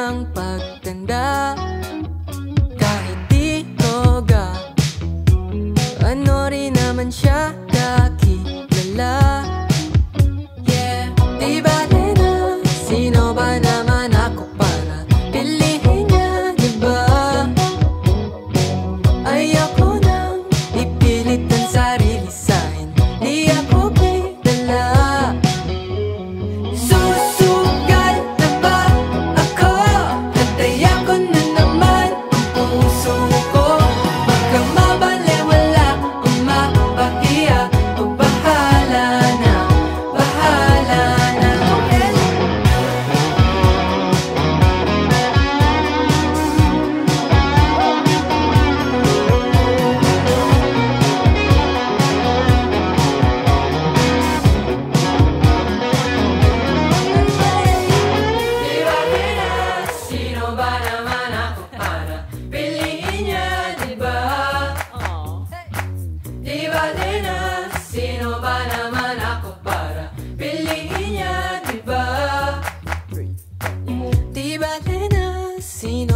ng pagtanda. Kahit di toga, ano rin naman siya kakilala. Yeah, di bale na sino ba naman ako para piliin niya, di ba? Ayoko nang ipilit ang sarili sa'kin, di ako kilala. Susugal na ba ako? Tatayan ko na naman ang puso ko. Baka mabalewala o mapahiya, o bahala na, bahala na. Di bale na sino ba naman ako para piliin niya, di ba? Di bale na sino ba naman ako para piliin niya, di ba? Di bale na sino